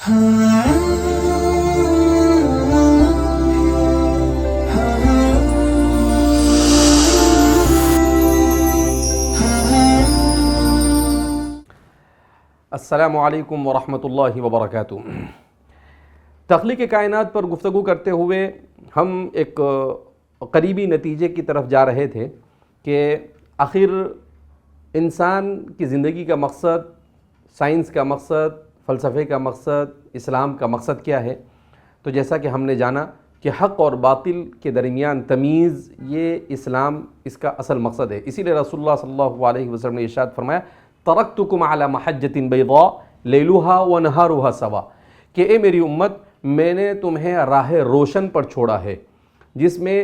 السلام علیکم ورحمۃ اللہ وبرکاتہ۔ تخلیق کائنات پر گفتگو کرتے ہوئے ہم ایک قریبی نتیجے کی طرف جا رہے تھے کہ آخر انسان کی زندگی کا مقصد، سائنس کا مقصد، فلسفے کا مقصد، اسلام کا مقصد کیا ہے۔ تو جیسا کہ ہم نے جانا کہ حق اور باطل کے درمیان تمیز، یہ اسلام اس کا اصل مقصد ہے۔ اسی لیے رسول اللہ صلی اللہ علیہ وسلم نے ارشاد فرمایا ترکتکم علی محجۃ بیضاء لیلها ونہارها سوا، کہ اے میری امت، میں نے تمہیں راہ روشن پر چھوڑا ہے جس میں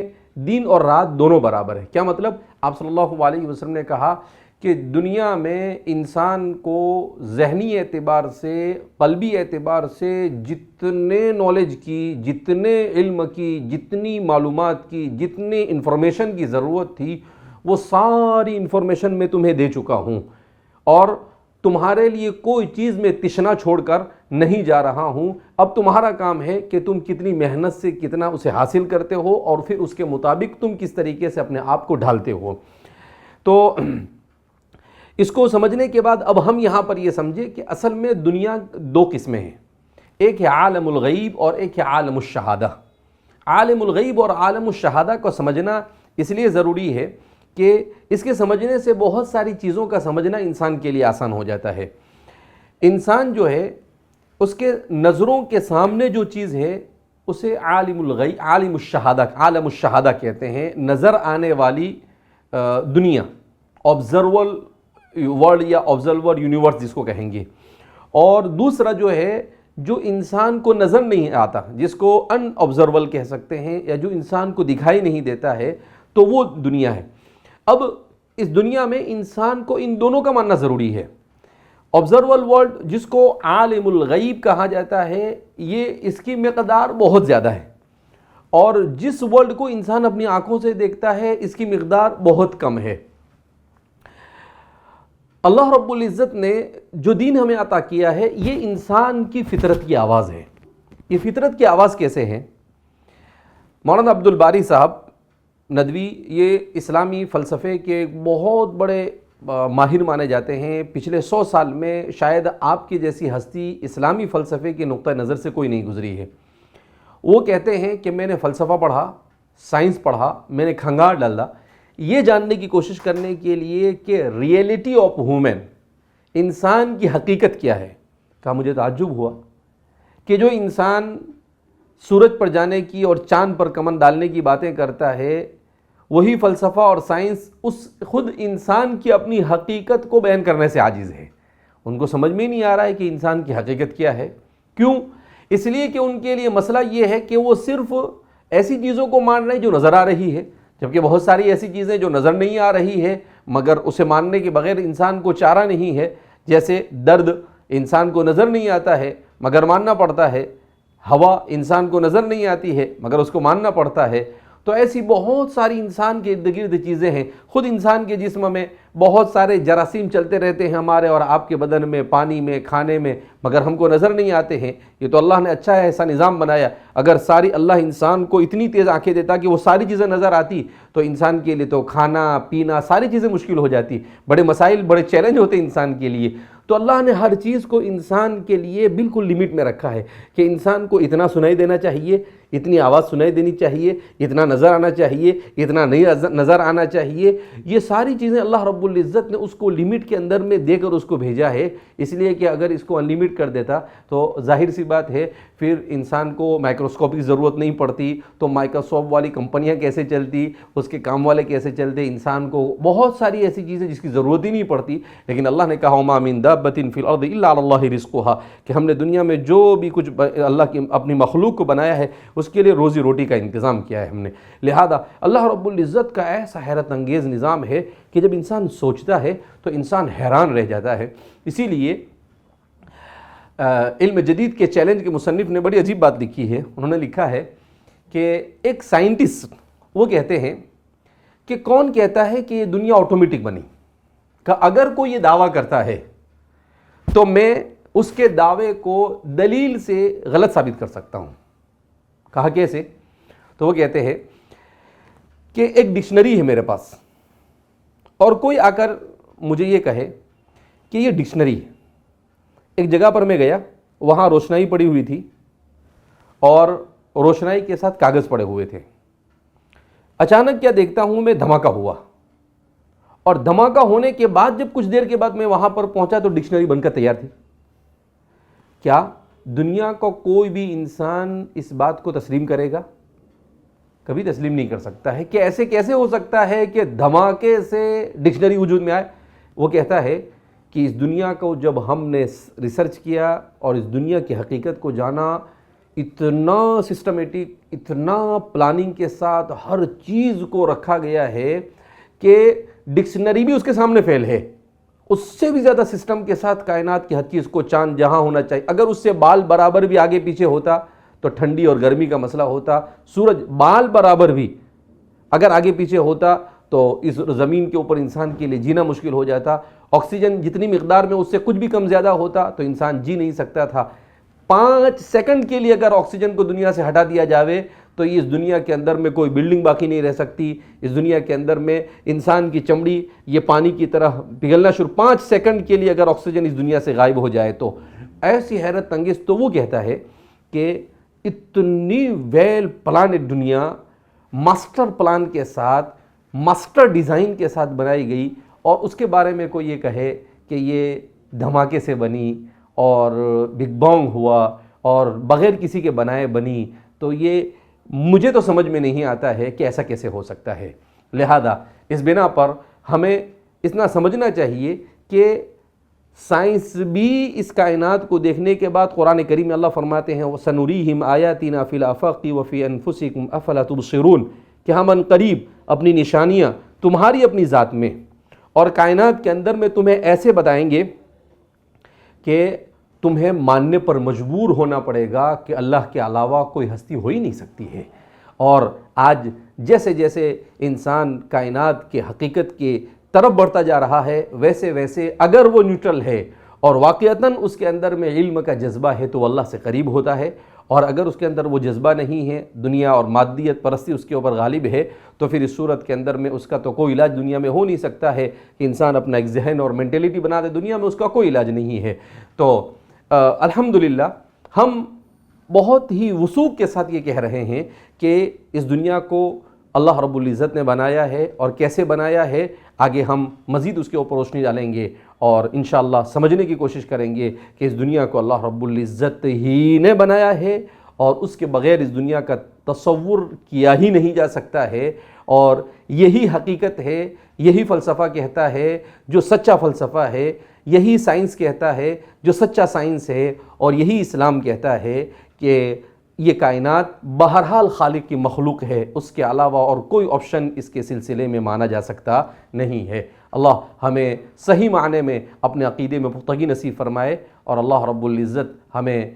دن اور رات دونوں برابر ہے۔ کیا مطلب؟ آپ صلی اللہ علیہ وسلم نے کہا کہ دنیا میں انسان کو ذہنی اعتبار سے، قلبی اعتبار سے جتنے نالج کی، جتنے علم کی، جتنی معلومات کی، جتنی انفارمیشن کی ضرورت تھی، وہ ساری انفارمیشن میں تمہیں دے چکا ہوں، اور تمہارے لیے کوئی چیز میں تشنا چھوڑ کر نہیں جا رہا ہوں۔ اب تمہارا کام ہے کہ تم کتنی محنت سے کتنا اسے حاصل کرتے ہو، اور پھر اس کے مطابق تم کس طریقے سے اپنے آپ کو ڈھالتے ہو۔ تو اس کو سمجھنے کے بعد اب ہم یہاں پر یہ سمجھے کہ اصل میں دنیا دو قسمیں ہیں، ایک ہے عالم الغیب اور ایک ہے عالم الشہادہ۔ عالم الغیب اور عالم الشہادہ کو سمجھنا اس لیے ضروری ہے کہ اس کے سمجھنے سے بہت ساری چیزوں کا سمجھنا انسان کے لیے آسان ہو جاتا ہے۔ انسان جو ہے اس کے نظروں کے سامنے جو چیز ہے اسے عالم الغیب، عالم الشہادہ کہتے ہیں، نظر آنے والی دنیا، آبزرول ورلڈ یا آبزرور یونیورس جس کو کہیں گے۔ اور دوسرا جو ہے جو انسان کو نظر نہیں آتا، جس کو ان آبزرول کہہ سکتے ہیں، یا جو انسان کو دکھائی نہیں دیتا ہے، تو وہ دنیا ہے۔ اب اس دنیا میں انسان کو ان دونوں کا ماننا ضروری ہے۔ آبزرول ورلڈ جس کو عالم الغیب کہا جاتا ہے، یہ اس کی مقدار بہت زیادہ ہے، اور جس ورلڈ کو انسان اپنی آنکھوں سے دیکھتا ہے اس کی مقدار بہت کم ہے۔ اللہ رب العزت نے جو دین ہمیں عطا کیا ہے، یہ انسان کی فطرت کی آواز ہے۔ یہ فطرت کی آواز کیسے ہے؟ مولانا عبد الباری صاحب ندوی یہ اسلامی فلسفے کے بہت بڑے ماہر مانے جاتے ہیں۔ پچھلے 100 سال میں شاید آپ کی جیسی ہستی اسلامی فلسفے کے نقطہ نظر سے کوئی نہیں گزری ہے۔ وہ کہتے ہیں کہ میں نے فلسفہ پڑھا، سائنس پڑھا، میں نے کھنگال ڈالا یہ جاننے کی کوشش کرنے کے لیے کہ ریئلٹی آف ہیومن، انسان کی حقیقت کیا ہے۔ کہا مجھے تعجب ہوا کہ جو انسان سورج پر جانے کی اور چاند پر کمن ڈالنے کی باتیں کرتا ہے، وہی فلسفہ اور سائنس اس خود انسان کی اپنی حقیقت کو بیان کرنے سے عاجز ہے۔ ان کو سمجھ میں نہیں آ رہا ہے کہ انسان کی حقیقت کیا ہے۔ کیوں؟ اس لیے کہ ان کے لیے مسئلہ یہ ہے کہ وہ صرف ایسی چیزوں کو مان رہے ہیں جو نظر آ رہی ہے، جبکہ بہت ساری ایسی چیزیں جو نظر نہیں آ رہی ہے مگر اسے ماننے کے بغیر انسان کو چارہ نہیں ہے۔ جیسے درد انسان کو نظر نہیں آتا ہے مگر ماننا پڑتا ہے، ہوا انسان کو نظر نہیں آتی ہے مگر اس کو ماننا پڑتا ہے۔ تو ایسی بہت ساری انسان کے ارد گرد چیزیں ہیں۔ خود انسان کے جسم میں بہت سارے جراثیم چلتے رہتے ہیں ہمارے اور آپ کے بدن میں، پانی میں، کھانے میں، مگر ہم کو نظر نہیں آتے ہیں۔ یہ تو اللہ نے اچھا ہے ایسا نظام بنایا۔ اگر ساری اللہ انسان کو اتنی تیز آنکھیں دیتا کہ وہ ساری چیزیں نظر آتی تو انسان کے لیے تو کھانا پینا ساری چیزیں مشکل ہو جاتی، بڑے مسائل، بڑے چیلنج ہوتے انسان کے لیے۔ تو اللہ نے ہر چیز کو انسان کے لیے بالکل لمٹ میں رکھا ہے کہ انسان کو اتنا سنائی دینا چاہیے، اتنی آواز سنائی دینی چاہیے، اتنا نظر آنا چاہیے، اتنا نہیں نظر آنا چاہیے۔ یہ ساری چیزیں اللہ رب العزت نے اس کو لمٹ کے اندر میں دے کر اس کو بھیجا ہے، اس لیے کہ اگر اس کو ان لمٹ کر دیتا تو ظاہر سی بات ہے پھر انسان کو مائکروسکوپ کی ضرورت نہیں پڑتی، تو مائکروسکوپ والی کمپنیاں کیسے چلتی، اس کے کام والے کیسے چلتے، انسان کو بہت ساری ایسی چیزیں جس کی ضرورت ہی نہیں پڑتی۔ لیکن اللہ نے کہا وَمَا مِن دَابَّةٍ فِي الْأَرْضِ إِلَّا عَلَى اللَّهِ رِزْقُهَا، کہ ہم نے دنیا میں جو بھی کچھ اللہ کی اپنی مخلوق کو بنایا ہے اس کے لیے روزی روٹی کا انتظام کیا ہے ہم نے۔ لہذا اللہ رب العزت کا ایسا حیرت انگیز نظام ہے کہ جب انسان سوچتا ہے تو انسان حیران رہ جاتا ہے۔ اسی لیے علم جدید کے چیلنج کے مصنف نے بڑی عجیب بات لکھی ہے۔ انہوں نے لکھا ہے کہ ایک سائنٹسٹ وہ کہتے ہیں کہ کون کہتا ہے کہ یہ دنیا آٹومیٹک بنی؟ کہ اگر کوئی یہ دعویٰ کرتا ہے تو میں اس کے دعوے کو دلیل سے غلط ثابت کر سکتا ہوں۔ کہا کیسے؟ تو وہ کہتے ہیں کہ ایک ڈکشنری ہے میرے پاس، اور کوئی آ کر مجھے یہ کہے کہ یہ ڈکشنری ہے۔ ایک جگہ پر میں گیا، وہاں روشنائی پڑی ہوئی تھی اور روشنائی کے ساتھ کاغذ پڑے ہوئے تھے۔ اچانک کیا دیکھتا ہوں میں، دھماکہ ہوا، اور دھماکہ ہونے کے بعد جب کچھ دیر کے بعد میں وہاں پر پہنچا تو ڈکشنری بن کر تیار تھی۔ کیا دنیا کا کوئی بھی انسان اس بات کو تسلیم کرے گا؟ کبھی تسلیم نہیں کر سکتا ہے کہ ایسے کیسے ہو سکتا ہے کہ دھماکے سے ڈکشنری وجود میں آئے۔ وہ کہتا ہے کہ اس دنیا کو جب ہم نے ریسرچ کیا اور اس دنیا کی حقیقت کو جانا، اتنا سسٹمیٹک، اتنا پلاننگ کے ساتھ ہر چیز کو رکھا گیا ہے کہ ڈکشنری بھی اس کے سامنے فیل ہے۔ اس سے بھی زیادہ سسٹم کے ساتھ کائنات کی ہر چیز کو، چاند جہاں ہونا چاہیے، اگر اس سے بال برابر بھی آگے پیچھے ہوتا تو ٹھنڈی اور گرمی کا مسئلہ ہوتا، سورج بال برابر بھی اگر آگے پیچھے ہوتا تو اس زمین کے اوپر انسان کے لیے جینا مشکل ہو جاتا، آکسیجن جتنی مقدار میں اس سے کچھ بھی کم زیادہ ہوتا تو انسان جی نہیں سکتا تھا۔ 5 سیکنڈ کے لیے اگر آکسیجن کو دنیا سے ہٹا دیا جاوے تو اس دنیا کے اندر میں کوئی بلڈنگ باقی نہیں رہ سکتی، اس دنیا کے اندر میں انسان کی چمڑی یہ پانی کی طرح پگھلنا شروع، 5 سیکنڈ کے لیے اگر آکسیجن اس دنیا سے غائب ہو جائے تو ایسی حیرت انگیز۔ تو وہ کہتا ہے کہ اتنی ویل پلانڈ دنیا ماسٹر پلان کے ساتھ، ماسٹر ڈیزائن کے ساتھ بنائی گئی، اور اس کے بارے میں کوئی یہ کہے کہ یہ دھماکے سے بنی اور بگ بانگ ہوا اور بغیر کسی کے بنائے بنی، تو یہ مجھے تو سمجھ میں نہیں آتا ہے کہ ایسا کیسے ہو سکتا ہے۔ لہذا اس بنا پر ہمیں اتنا سمجھنا چاہیے کہ سائنس بھی اس کائنات کو دیکھنے کے بعد، قرآن کریم میں اللہ فرماتے ہیں وَسَنُرِيهِمْ آيَاتِنَا فِي الْآفَاقِ وَفِي أَنفُسِكُمْ أَفَلَا تُبْصِرُونَ، کہ ہم ان قریب اپنی نشانیاں تمہاری اپنی ذات میں اور کائنات کے اندر میں تمہیں ایسے بتائیں گے کہ تمہیں ماننے پر مجبور ہونا پڑے گا کہ اللہ کے علاوہ کوئی ہستی ہو ہی نہیں سکتی ہے۔ اور آج جیسے جیسے انسان کائنات کے حقیقت کے طرف بڑھتا جا رہا ہے، ویسے ویسے اگر وہ نیوٹرل ہے اور واقعتاً اس کے اندر میں علم کا جذبہ ہے تو وہ اللہ سے قریب ہوتا ہے، اور اگر اس کے اندر وہ جذبہ نہیں ہے، دنیا اور مادیت پرستی اس کے اوپر غالب ہے، تو پھر اس صورت کے اندر میں اس کا تو کوئی علاج دنیا میں ہو نہیں سکتا ہے کہ انسان اپنا ایک ذہن اور مینٹیلیٹی بنا دے، دنیا میں اس کا کوئی علاج نہیں ہے۔ تو الحمدللہ ہم بہت ہی وثوق کے ساتھ یہ کہہ رہے ہیں کہ اس دنیا کو اللہ رب العزت نے بنایا ہے، اور کیسے بنایا ہے آگے ہم مزید اس کے اوپر روشنی ڈالیں گے، اور انشاءاللہ سمجھنے کی کوشش کریں گے کہ اس دنیا کو اللہ رب العزت ہی نے بنایا ہے، اور اس کے بغیر اس دنیا کا تصور کیا ہی نہیں جا سکتا ہے، اور یہی حقیقت ہے، یہی فلسفہ کہتا ہے جو سچا فلسفہ ہے، یہی سائنس کہتا ہے جو سچا سائنس ہے، اور یہی اسلام کہتا ہے کہ یہ کائنات بہرحال خالق کی مخلوق ہے، اس کے علاوہ اور کوئی آپشن اس کے سلسلے میں مانا جا سکتا نہیں ہے۔ اللہ ہمیں صحیح معنی میں اپنے عقیدے میں پختگی نصیب فرمائے، اور اللہ رب العزت ہمیں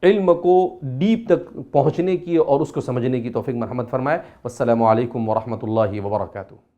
علم کو ڈیپ تک پہنچنے کی اور اس کو سمجھنے کی توفیق مرحمت فرمائے۔ والسلام علیکم ورحمۃ اللہ وبرکاتہ۔